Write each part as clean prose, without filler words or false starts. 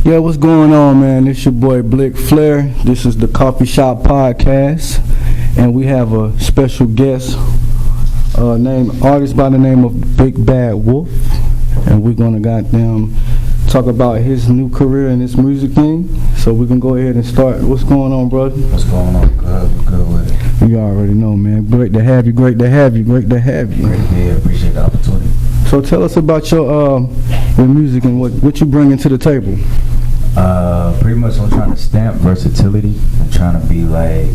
Yeah, what's going on, man? It's your boy Blick Flair. This is the Coffee Shop Podcast, and we have a special guest, artist by the name of Big Bad Wolf, and we're gonna goddamn talk about his new career and his music thing. So we can go ahead and start. What's going on, brother? What's going on? Good with it. You already know, man. Great to have you. Great to have you. Great to have you. Great to be here. Appreciate the opportunity. So tell us about your music and what you bring to the table. Pretty much I'm trying to stamp versatility. I'm trying to be like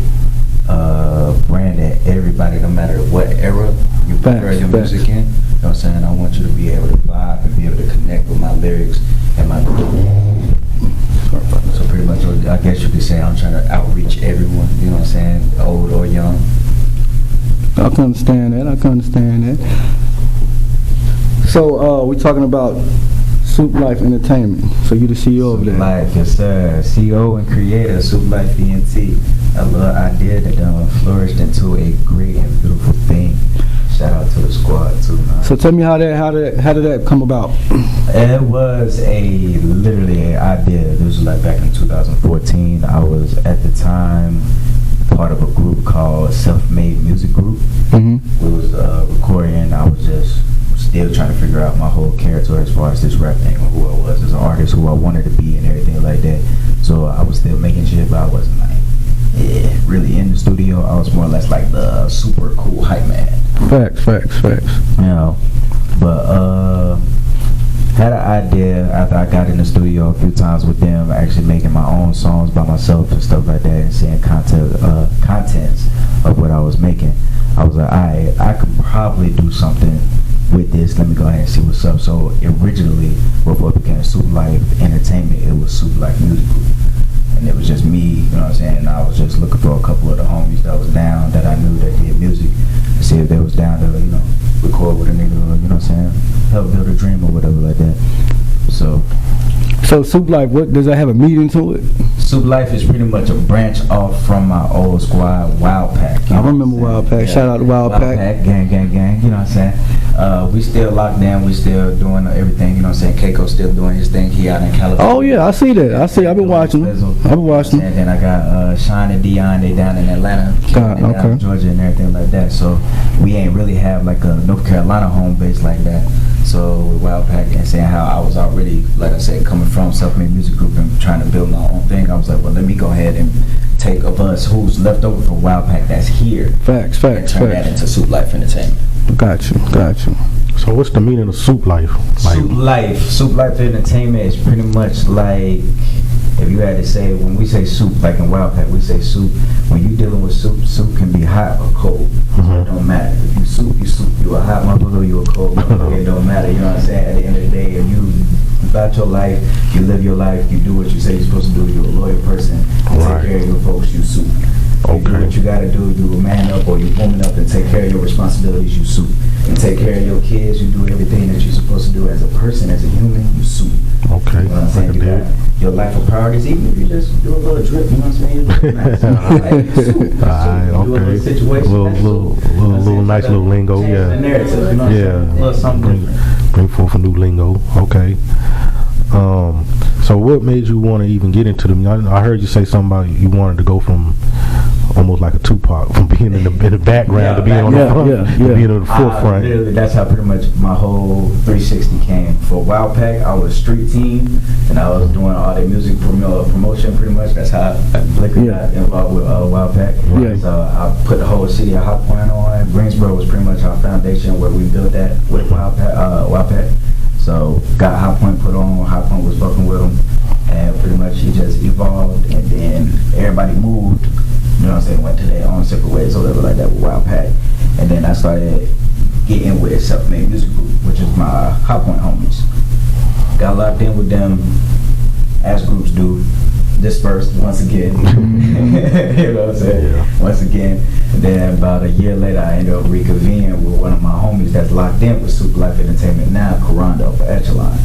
a brand that everybody, no matter what era you prepare your music in, you know what I'm saying? I want you to be able to vibe and be able to connect with my lyrics and my so pretty much I guess you could say I'm trying to outreach everyone, you know what I'm saying, old or young. I can understand that. So we're talking about Soup Life Entertainment. So you the CEO of that. Soup Life, yes sir. CEO and creator, Soup Life ENT. A little idea that flourished into a great and beautiful thing. Shout out to the squad too, man. So tell me how did that come about? It was literally an idea. This was like back in 2014. I was at the time part of a group called Self-Made Music Group. Mm-hmm. We was recording. I was just still trying to figure out my whole character as far as this rap thing, or who I was as an artist, who I wanted to be, and everything like that. So I was still making shit, but I wasn't like, really in the studio. I was more or less like the super cool hype man. Facts. You know, but had an idea after I got in the studio a few times with them, actually making my own songs by myself and stuff like that, and seeing contents of what I was making. I was like, I could probably do something with this. Let me go ahead and see what's up. So originally, before it became Soup Life Entertainment, it was Soup Life Music Group. And it was just me, you know what I'm saying? And I was just looking for a couple of the homies that was down, that I knew that did music, to see if they was down to, record with a nigga, you know what I'm saying? Help build a dream or whatever like that. So Soup Life, what does that have a meaning to it? Soup Life is pretty much a branch off from my old squad, Wild Pack. I remember Wild Pack. Yeah. Shout out to Wild Pack. Gang, you know what I'm saying? We still locked down. We still doing everything, you know what I'm saying? Keiko still doing his thing. He out in California. Oh, yeah, I see that. I've been watching him. And then I got Sean and Dion, they down in Atlanta, down in Georgia and everything like that. So we ain't really have like a North Carolina home base like that. So with Wild Pack, and saying how I was already, like I said, coming from Self-Made Music Group and trying to build my own thing, I was like, well, let me go ahead and take of us who's left over from Wild Pack that's here. Facts. And turn that into Soup Life Entertainment. Got you. So what's the meaning of Soup Life? Soup Life Entertainment is pretty much like, if you had to say, when we say soup, like in Wild Pack, we say soup. When you dealing with soup can be hot or cold. Mm-hmm. It don't matter. If you soup, you soup. You a hot motherfucker, you a cold motherfucker. It don't matter. You know what I'm saying? At the end of the day, if you about your life, you live your life, you do what you say you're supposed to do, you're a loyal person, you take care of your folks, you soup. You do what you gotta do, you a man up or you woman up and take care of your responsibilities, you soup. You take care of your kids, you do everything that you're supposed to do as a person, as a human, you soup. Okay. You know what I'm saying? You got your life of priorities, even if you just do a little drip, you know what I'm saying? You nice. Okay. Do a little situation. Little nice little lingo, yeah. The narrative, you know what I'm saying? A little something bring forth a new lingo, okay. So what made you want to even get into them? I heard you say something about you wanted to go from almost like a Tupac, from being in the background to being on the front, to being on the forefront. Literally, that's how pretty much my whole 360 came. For Wild Pack, I was street team, and I was doing all the music promotion pretty much. That's how I got involved with Wild Pack. Yeah. So I put the whole city of Hot Point on. Greensboro was pretty much our foundation where we built that with Wild Pack. So got Hot Point put on. Hot Point was fucking with him, and pretty much he just evolved, and then everybody moved. You know what I'm saying? Went to their own separate ways or whatever like that with Wild Pack. And then I started getting with Self-Made Music Group, which is my Hot Point homies. Got locked in with them, as groups do, dispersed once again. You know what I'm saying? Yeah. Once again. And then about a year later, I ended up reconvening with one of my homies that's locked in with Soup Life Entertainment now, Corando for Echelon.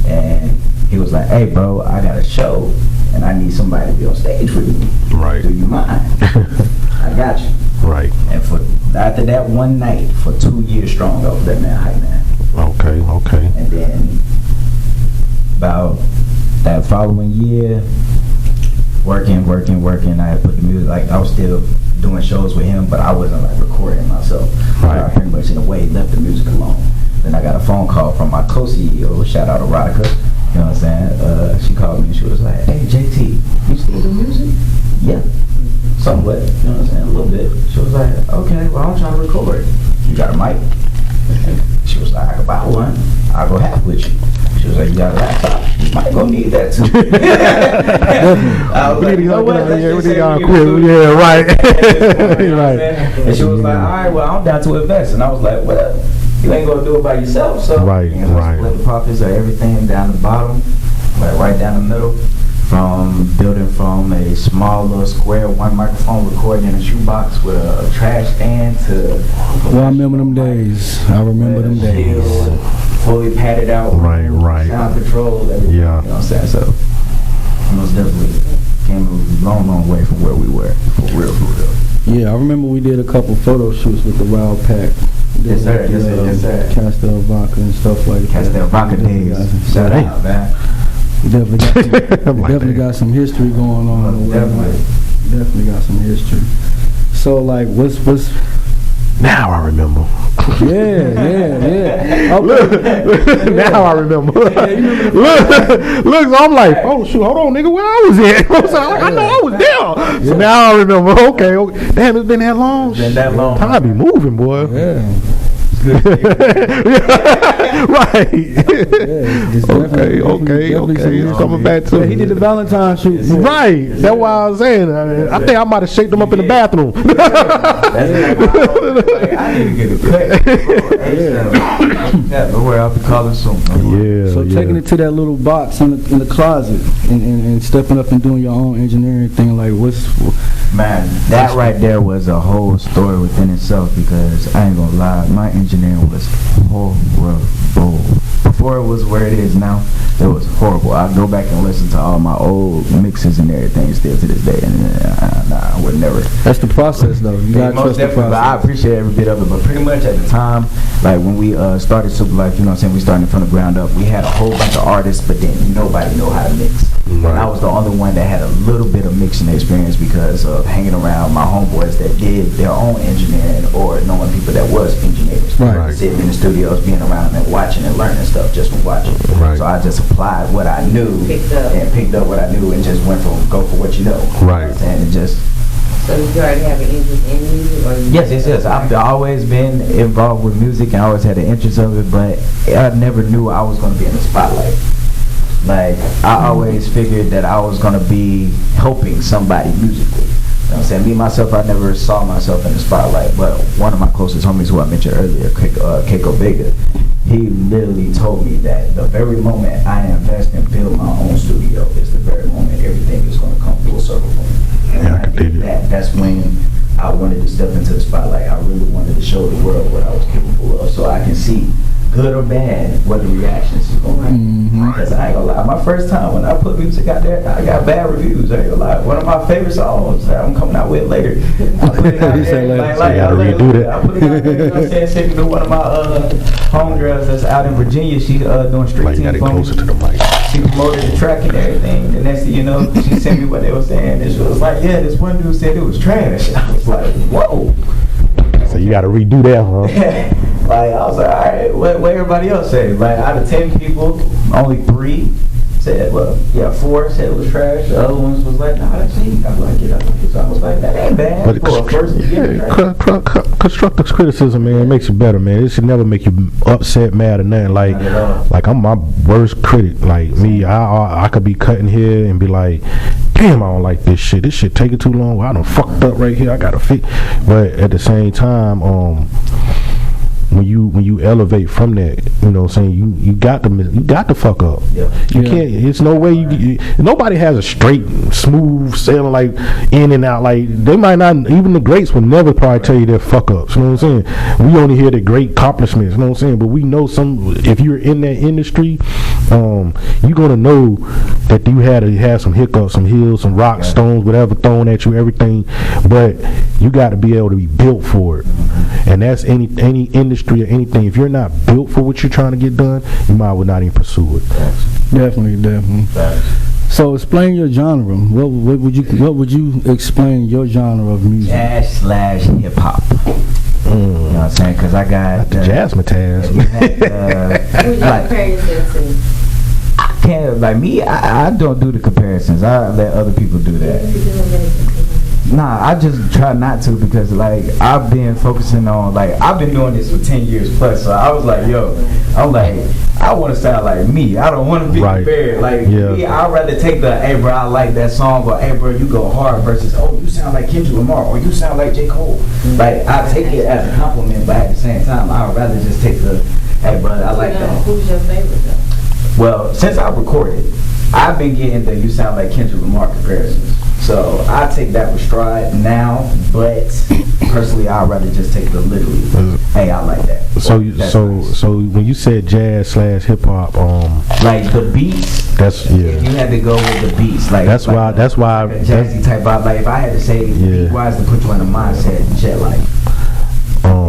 And he was like, hey bro, I got a show and I need somebody to be on stage with me. Right. Do you mind? I got you. Right. And after that one night, for 2 years strong, I was that man hype man. Okay. And then about that following year, working. I had put the music, like I was still doing shows with him, but I wasn't like recording myself. Right. I pretty much in a way left the music alone. Then I got a phone call from my co-CEO, shout out to Rodica, you know what I'm saying? She called me and she was like, hey JT, you still do music? Yeah, somewhat, you know what I'm saying, a little bit. She was like, okay, well I'm trying to record. You got a mic? She was like, I can buy one, I'll go half with you. She was like, you got a laptop? You might gonna need that too. I was like, you know what? Let's just say we can do it. Yeah, right. At this point, you know what I'm Right. saying? And she was like, all right, well, I'm down to invest. And I was like, well, you ain't gonna do it by yourself, so Right, you know, right. split the profits of everything down the bottom, like right down the middle. From building from a small little square, one microphone recording in a shoebox with a trash can to. Well, I remember them days. I remember them days. Fully padded out. Right, right. Sound control, everything. Yeah. You know what I'm saying? So, most definitely came a long way from where we were. For real, for real. Yeah, I remember we did a couple photo shoots with the Wild Pack. Yes, sir. Yes, sir. Yes, sir. Castel Vodka and stuff like that. Castel Vodka days. Shout out, man. We definitely Like got some history going on. Definitely got some history. So like, what's Now I remember. yeah. Look, now I remember. Look, so I'm like, oh shoot, hold on, nigga, where I was at? So I know I was there. So now I remember. Okay. Damn, it's been that long. It's been that long. Time be moving, boy. Yeah. Right. It's definitely some It's coming back to yeah, he did the Valentine shoot. Right. That's why I was saying. I think I might have shaked them up in the bathroom. That's like, I need to get a cut. Yeah, don't worry, I'll be calling soon. Yeah. So taking it to that little box in the closet and stepping up and doing your own engineering thing, like Man, that right there was a whole story within itself because I ain't gonna lie, my engineering was horrible. Before it was where it is now, it was horrible. I go back and listen to all my old mixes and everything still to this day, and I would never. that's the process though. You gotta Most trust the definitely, but I process. appreciate every bit of it. But pretty much at the time, like when we started Super Life, you know what I'm saying, we started from the ground up. We had a whole bunch of artists, but then nobody know how to mix. And I was the only one that had a little bit of mixing experience because of hanging around my homeboys that did their own engineering or knowing people that was engineers. Right. Sitting in the studios, being around and watching and learning stuff just from watching. Right. So I just applied what I knew and picked up what I knew and just went from go for what you know. Right. You know what I'm saying? And just So you already have an interest in music? Or you Yes. I've always been involved with music and I always had an interest of it, but I never knew I was going to be in the spotlight. Like, I always figured that I was going to be helping somebody musically. You know what I'm saying? Me, myself, I never saw myself in the spotlight, but one of my closest homies who I mentioned earlier, Keiko Vega, he literally told me that the very moment I invest and build my own studio is the very moment everything is going to come full circle for me. And Yeah, I when can dig it. that's when I wanted to step into the spotlight. I really wanted to show the world what I was capable of so I can see, good or bad, what the reactions is going to be. Because I ain't gonna lie, my first time when I put music out there, I got bad reviews. I ain't gonna lie. One of my favorite songs that I'm coming out with later. I put it out You said there, later. So you gotta redo that. I put it out there, you know what I'm saying? Sent it to one of my homegirls that's out in Virginia. She doing street Like you got team it for me. closer to the mic. She promoted the track and everything. The next thing you know, she sent me what they were saying. And she was like, yeah, this one dude said it was trash. I was like, whoa. So you got to redo that, huh? Like, I was like, all right, what everybody else said? Like, out of 10 people, only 3 said, well, yeah, 4 said it was trash. The other ones was like, nah, that's neat. I like it. So I was like, that ain't bad. But For a first year, trash. constructive criticism, man, it makes you better, man. It should never make you upset, mad, or nothing. Not at all. Like I'm my worst critic. Like me, I could be cutting here and be like, damn, I don't like this shit. This shit taking too long. I done fucked up right here. I gotta fix. But at the same time, when you elevate from that, you know what I'm saying, you got to fuck up. Yeah. You can't, it's no way nobody has a straight, smooth sailing, like in and out. Like they might not, even the greats will never probably tell you their fuck ups. You know what I'm saying? We only hear the great accomplishments, you know what I'm saying? But we know if you're in that industry, you're gonna know that you had to have some hiccups, some hills, some rocks, stones, whatever thrown at you, everything. But you got to be able to be built for it. And that's any industry or anything. If you're not built for what you're trying to get done, you might well not even pursue it. Definitely. So explain your genre. What would you explain your genre of music? Jazz/hip hop. You know what I'm saying? Because I got The Jazzmatazz. Who you like, compare yourself to? can't like me. I don't do the comparisons. I let other people do that. Nah, I just try not to because like I've been focusing on like I've been doing this for 10 years plus. So I was like, I'm like I want to sound like me. I don't want to be Right. compared. Like Yeah. me, I'd rather take the hey bro, I like that song, or hey bro, you go hard versus oh you sound like Kendrick Lamar or you sound like J. Cole. Like I take it as a compliment, but at the same time, I'd rather just take the hey bro, I like that. Who's your favorite though? Well, since I recorded, I've been getting the you sound like Kendrick Lamar comparisons. So I take that with stride now, but personally, I'd rather just take the literally. Hey, I like that. So That's so nice. so when you said jazz/hip hop, like the beats. that's If you yeah. had to go with the beats, like That's like why- a- that's why- like a jazzy type vibe. Like if I had to say Yeah. beat-wise to put you in the mindset, jet like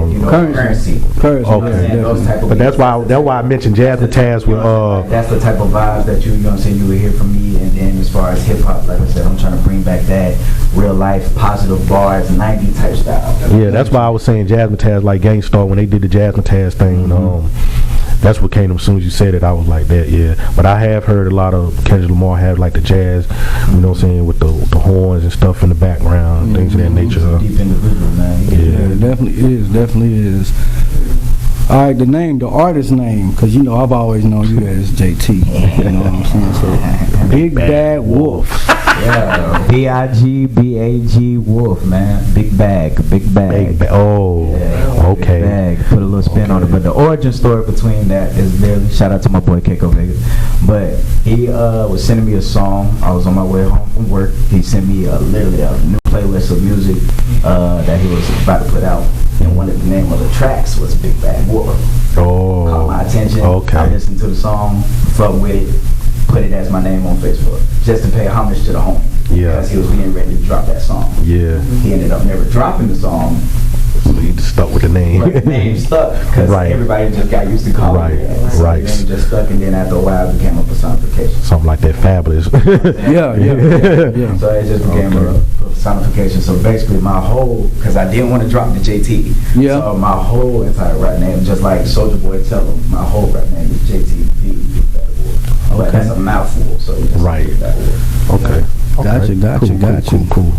you know Currency. currency. Currency, Okay. yeah, Those definitely. type of But that's beats. why I mentioned Jazzmatazz with That's the type of vibes that you know what I'm saying you would hear from me. And then as far as hip hop, like I said, I'm trying to bring back that real life positive bars 90 type style. yeah. That's why I was saying Jazzmatazz like Gangstar when they did the Jazzmatazz thing. That's what came to me as soon as you said it. I was like that, yeah. But I have heard a lot of Kendrick Lamar have like the jazz, you know what I'm saying, with the horns and stuff in the background, things of that nature. Deep individual, man. Yeah. Yeah, it definitely is. All right, the artist name, because you know I've always known you as JT. You know what I'm saying? So, Big Bad Wolf. Yeah, BIGBAG Wolf, man. Big bag. Big ba- oh, Yeah, okay. Big bag. Put a little spin on it, but the origin story between that is literally shout out to my boy Keiko Vega. But he was sending me a song. I was on my way home from work. He sent me literally a new playlist of music that he was about to put out, and one of the name of the tracks was Big Bad Wolf. Caught my attention. Okay. I listened to the song, fuck with it, put it as my name on Facebook, just to pay homage to the homie. Yeah. Because he was getting ready to drop that song. Yeah. He ended up never dropping the song, So you just stuck with the name. but the name stuck because Right. everybody just got used to calling Right, it that. So right. The name just stuck, and then after a while, it became a personification. Something like that, fabulous. Yeah. So it just became a personification. So basically, my whole, because I didn't want to drop the JT. Yeah. So my whole entire rap name, just like Soulja Boy tell him, my whole rap name is JT. Big Bad Wolf. But Okay. that's a mouthful, so you just Right. Big Bad Wolf. Okay. Gotcha, Okay. gotcha, Cool, gotcha. Cool.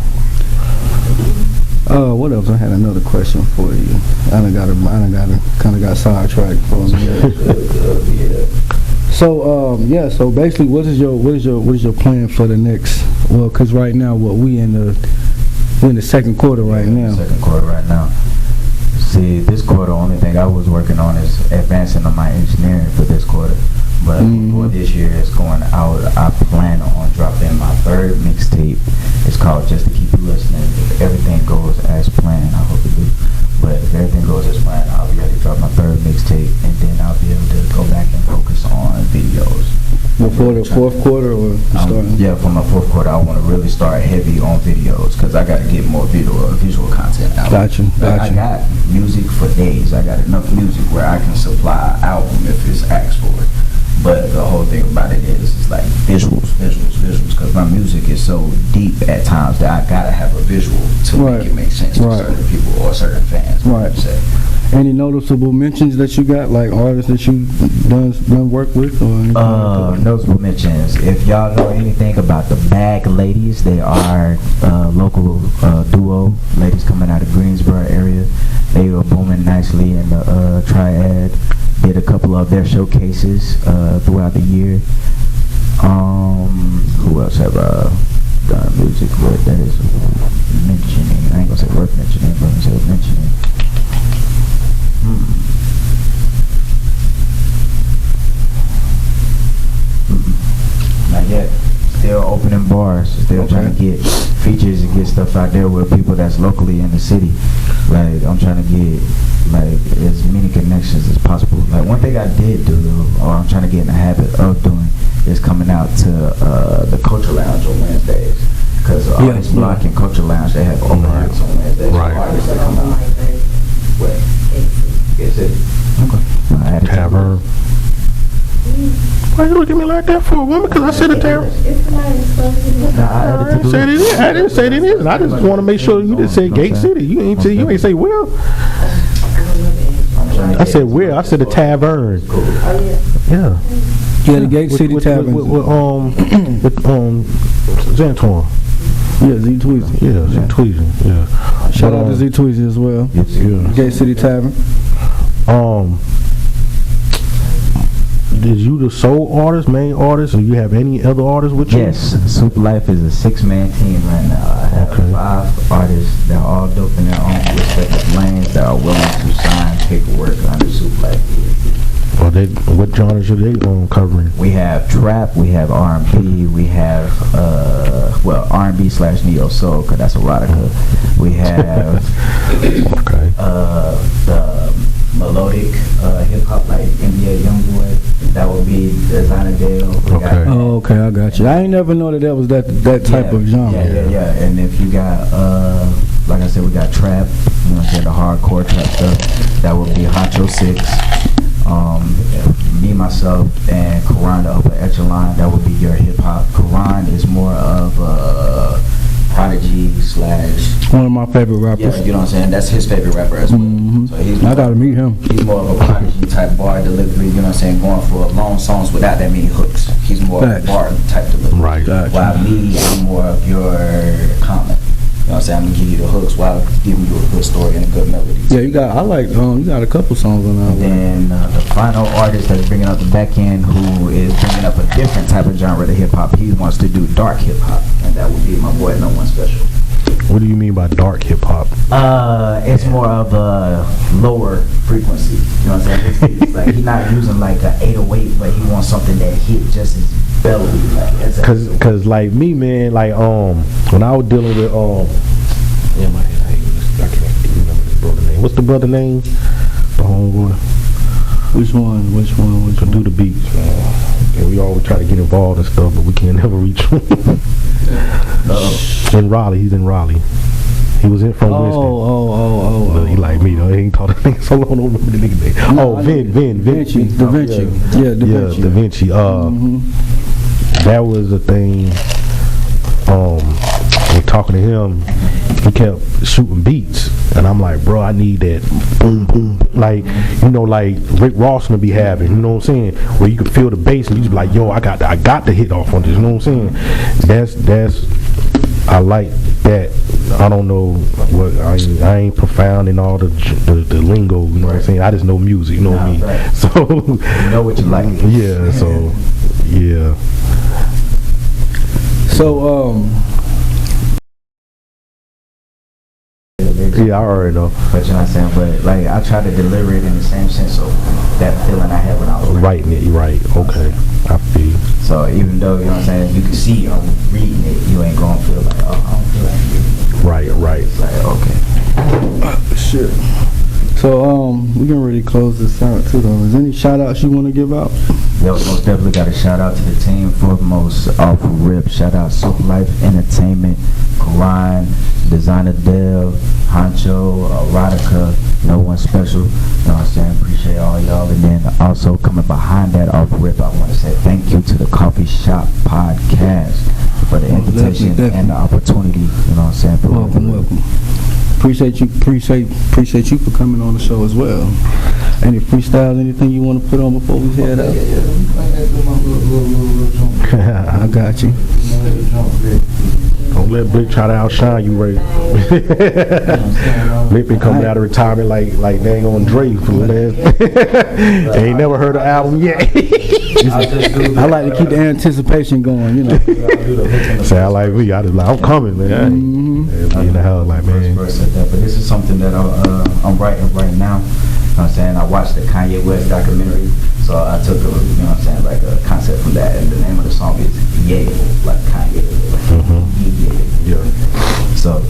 What else? I had another question for you. I done kind of got sidetracked for a minute. Yeah. So so basically, what is your plan for the next? Well, because right now, we're in the second quarter right now. Second quarter right now. See, this quarter, only thing I was working on is advancing on my engineering for this quarter. But before this year is going out, I plan on dropping my third mixtape. It's called Just to Keep You Listening. If everything goes as planned, I hope it do. But if everything goes as planned, I'll be able to drop my third mixtape, and then I'll be able to go back and focus on videos. Before the fourth quarter or starting? Yeah, for my fourth quarter, I want to really start heavy on videos because I got to get more visual content out. Gotcha. I got music for days. I got enough music where I can supply an album if it's asked for it. But the whole thing about it is, it's like visuals, because my music is so deep at times that I gotta have a visual to Right. make it make sense to Right. certain people or certain fans. Right. Say. Any noticeable mentions that you got, like artists that you done work with, or anything like that? Notable mentions. If y'all know anything about the Bag Ladies, they are local duo. Ladies coming out of Greensboro area. They are booming nicely in the Triad. Did a couple of their showcases throughout the year. Who else have done music with that is mentioning? I ain't gonna say worth mentioning, but I'm gonna say mentioning. Not yet. Still opening bars. Still trying to get features and get stuff out there with people that's locally in the city. Like I'm trying to get like as many connections as possible. Like one thing I did do though, or I'm trying to get in the habit of doing, is coming out to the Culture Lounge on Wednesdays. Because Artist Block and Culture Lounge, they have open mics on Wednesdays. Right. So artists that come out. Where? Is it? Okay. I had to Tavern. Why you look at me like that for, woman? Because I said it there. It's somebody supposed to Nah, I I added to didn't the say it list. is. I didn't say it is. I just want to make sure you just said Gate City. You ain't say where. I said where. I said the Tavern. Oh, yeah. Yeah. Yeah, the Gate City Tavern. With Zantorn. Yeah, Z Tweezy. Yeah, Z Tweezy. Yeah. Shout out to Z Tweezy as well. Yeah. Gate City Tavern. Is you the sole artist, main artist, or you have any other artists with you? Yes, Super Life is a 6-man team right now. I have Okay. 5 artists that are all dope in their own respective lanes that are willing to sign paperwork under Super Life. Or what genres are they covering? We have trap, we have R&B, we have R&B / neo soul, cause that's erotica. We have Okay. the melodic hip hop like NBA YoungBoy. That would be Designer Dale. We got- Okay. Oh, okay, I got you. I ain't never know that was that type Yeah, of genre. Yeah. And if you got, like I said, we got trap, you know what I'm saying, the hardcore trap stuff. That would be Honcho 6. Me, myself, and Karan, the upper echelon, that would be your hip hop. Karan is more of a prodigy / One of my favorite rappers. yeah, you know what I'm saying? That's his favorite rapper as well. Mhm. So he's I more, gotta meet him. he's more of a prodigy type bar delivery, you know what I'm saying? Going for long songs without that many hooks. He's more of Facts. a bar type delivery. Right. Gotcha. While me, I'm more of your comment. You know what I'm saying? I'm gonna give you the hooks while giving you a good story and a good melody. Yeah, you got a couple songs on And that. then the final artist that's bringing up the back end, who is bringing up a different type of genre to hip hop. He wants to do dark hip hop, and that would be my boy No One Special. What do you mean by dark hip hop? It's more of a lower frequency. You know what I'm saying? It's like he's not using like a 808, but he wants something that hit just as belly. Like it's Cause like me, man, like when I was dealing with damn, I can't remember this brother name. What's the brother name? The homeboy Which one? to do the beats. And we always try to get involved and stuff, but we can't never reach him. In Raleigh, he's in Raleigh. He was in from Winston. But he like me though. He ain't taught a nigga so long. I don't remember the nigga name. No, Oh, I Vin. Vinci. Da Vinci. Yeah, Da Vinci. Da Vinci. That was the thing. When talking to him, he kept shooting beats, and I'm like, bro, I need that boom boom, like like Rick Ross gonna be having, you know what I'm saying, where you can feel the bass and you just be like, yo, I got to hit off on this, you know what I'm saying? That's I like that. I don't know what I ain't profound in all the lingo, you know what I'm saying? I just know music, you know what I mean? Right. So You know what you like. yeah, so yeah. So Yeah, I already know. But you know what I'm saying? But like I try to deliver it in the same sense of that feeling I had when I was Writing it, right? Okay, I feel you. So even though, you know what I'm saying, you can see I'm reading it, you ain't gonna feel like, oh, I don't feel like reading it. Right. It's like, okay. shit. So we can really close this out too though. Is there any shout outs you want to give out? Yo, most definitely got a shout out to the team foremost off rip. Shout out Super Life Entertainment, Karan, Designer Dale, Honcho, Erotica, No One Special. You know what I'm saying? Appreciate all y'all. And then also coming behind that off rip, I want to say thank you to the Coffee Shop Podcast for the invitation definitely. and the opportunity. You know what I'm saying? For Welcome. Appreciate you for coming on the show as well. Any freestyles, anything you want to put on before we head out? I got you. Don't let Blick try to outshine you, Ray. Blick been coming out of retirement like dang on Dre, fool, man. Ain't never heard an album yet. I like to keep the anticipation going, you know. Sound like me. I just like, I'm coming, man. Be in the house like, man. But this is something that I'm writing right now. You know what I'm saying? I watched the Kanye West documentary, so I took you know what I'm saying, like a concept from that, and the name of the song is Yeah, like Kanye. Yeah. So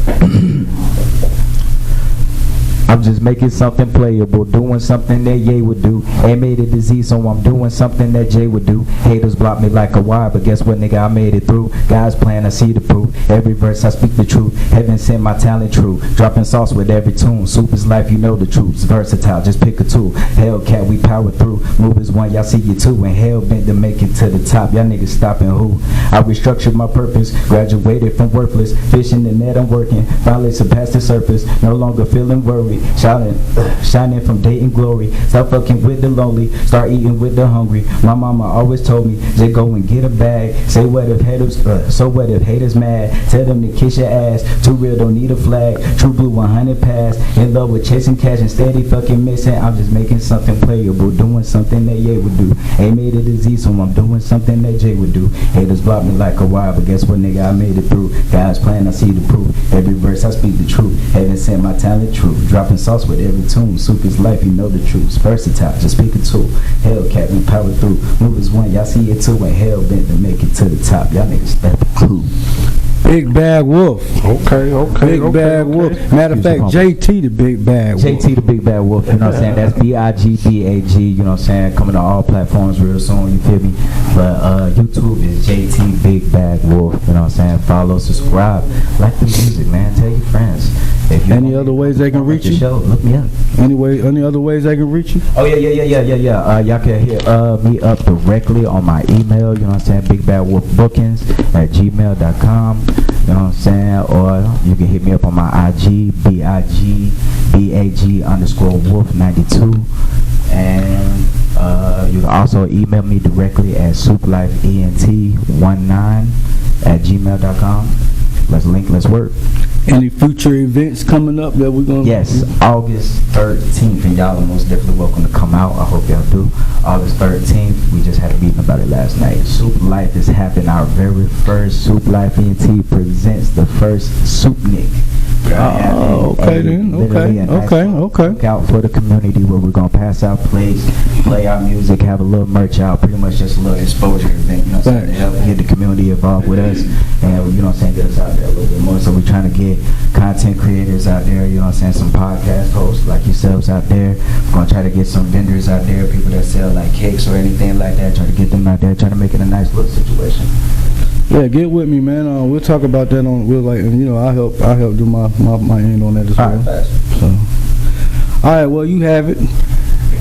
I'm just making something playable, doing something that Ye would do. A made a disease, so I'm doing something that J would do. Haters block me like a wire, but guess what, nigga, I made it through. God's plan, I see the proof. Every verse I speak the truth. Heaven sent my talent true. Dropping sauce with every tune. Soup is life, you know the truth. Versatile, just pick a tool. Hellcat, we power through. Move is one, y'all see you two. And hell bent to make it to the top. Y'all niggas stopping who? I restructured my purpose. Graduated from worthless. Fishing the net, I'm working. Finally surpassed the surface. No longer feeling worried. Shining from day and glory. Stop fucking with the lonely. Start eating with the hungry. My mama always told me, just go and get a bag. Say what if haters, so what if haters mad? Tell them to kiss your ass. Too real, don't need a flag. True blue 100 pass. In love with chasing cash and steady fucking missing. I'm just making something playable. Doing something that Ye would do. A made a disease, so I'm doing something that J would do. Haters block me like a wire, but guess what, nigga, I made it through. God's plan, I see the proof. Every verse I speak the truth. Heaven sent my talent true. Dropping sauce with every tune. Soup is life, you know the truth. Versatile, just speak a tool. Hellcat, we power through. Move is one, y'all see it too. And hell bent to make it to the top. Y'all niggas step the clue. Big Bad Wolf. Okay. Big Bad Wolf. Matter of fact, JT the Big Bad Wolf. JT the Big Bad Wolf, you know what I'm saying? That's BIGBAG, you know what I'm saying? Coming to all platforms real soon, you feel me? But YouTube is JT Big Bad Wolf, you know what I'm saying? Follow, subscribe, like the music, man. Tell your friends. If you Any other ways they can reach you? Show, look me up. Any other ways they can reach you? Oh yeah. Y'all can hit me up directly on my email, you know what I'm saying? bigbadwolfbookings@gmail.com, you know what I'm saying? Or you can hit me up on my IG, BIGBAG_wolf92. And you can also email me directly at souplifeent19@gmail.com. Let's work. Any future events coming up that we're gonna? Yes, August 13th, and y'all are most definitely welcome to come out. I hope y'all do. August 13th, we just had a meeting about it last night. Soup Life is happening. Our very first Soup Life ENT presents the first Soupnik. Oh, okay then. Okay. Look out for the community where we're gonna pass out plates, play our music, have a little merch out, pretty much just a little exposure event, you know what I'm saying, to help get the community involved with us, and you know what I'm saying, get us out there a little bit more. So we're trying to get content creators out there, you know what I'm saying, some podcast hosts like yourselves out there. We're gonna try to get some vendors out there, people that sell like cakes or anything like that, try to get them out there, try to make it a nice little situation. Yeah, get with me, man. We'll talk about that on. We'll I'll help do my end on that as well. So, all right. Well, you have it.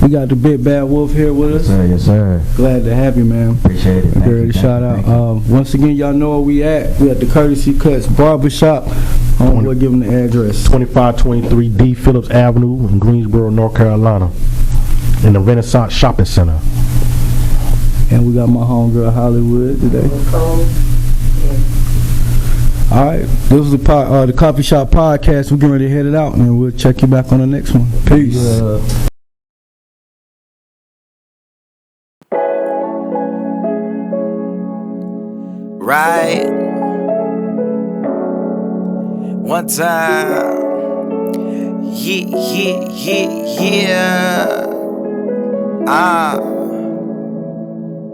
We got the Big Bad Wolf here with us. Yes, sir. Glad to have you, man. Appreciate it. Thank you, shout out. Once again, y'all know where we at. We at the Courtesy Cuts Barbershop. We'll give them the address. 2523 D Phillips Avenue in Greensboro, North Carolina, in the Renaissance Shopping Center. And we got my homegirl Hollywood today. All right, this was the Coffee Shop Podcast. We're getting ready to head it out, and we'll check you back on the next one. Peace. Right. One time. Yeah.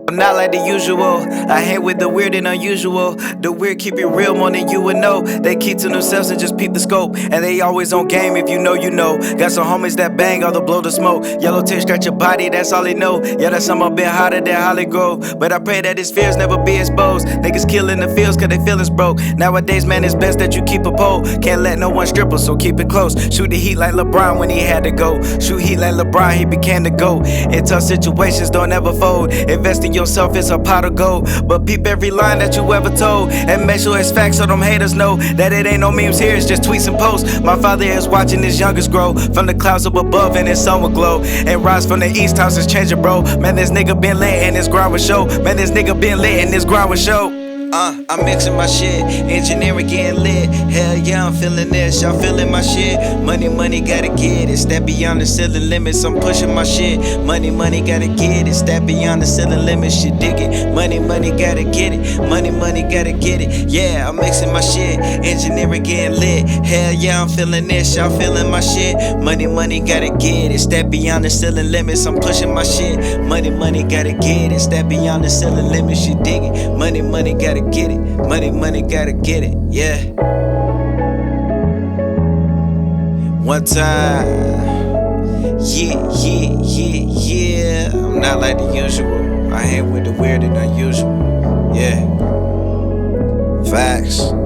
I'm not like the usual. I hang with the weird and unusual. The weird keep it real more than you would know. They keep to themselves and just peep the scope. And they always on game, if you know, you know. Got some homies that bang, all the blow the smoke. Yellow tape scratch your body, that's all they know. Yeah, that's something a bit hotter than Holly Grove. But I pray that his fears never be exposed. Niggas killing the fields cause they feelings broke. Nowadays, man, it's best that you keep a pole. Can't let no one strip us, so keep it close. Shoot the heat like LeBron when he had to go. Shoot heat like LeBron, he became the GOAT. In tough situations, don't ever fold. Invest in yourself, it's a pot of gold. But peep every line that you ever told. And make sure it's facts so them haters know that it ain't no memes here, it's just tweets and posts. My father is watching his youngest grow from the clouds up above and his sun will glow. And rise from the east, house is changing, bro. Man, this nigga been lit and this grind will show. Man, this nigga been lit and this grind will show. I'm mixing my shit, engineering getting lit. Hell yeah, I'm feeling this, y'all feeling my shit. Money, gotta get it. Step beyond the ceiling limits, I'm pushing my shit. Money, gotta get it. Step beyond the ceiling limits, you dig it. Money, gotta get it. Money, gotta get it. Yeah, I'm mixing my shit, engineering getting lit. Hell yeah, I'm feeling this, y'all feeling my shit. Money, gotta get it. Step beyond the ceiling limits, I'm pushing my shit. Money, gotta get it. Step beyond the ceiling limits, you dig it. Money, gotta get it. Money, gotta get it. Yeah. One time. Yeah. I'm not like the usual. I hang with the weird and unusual. Yeah. Facts.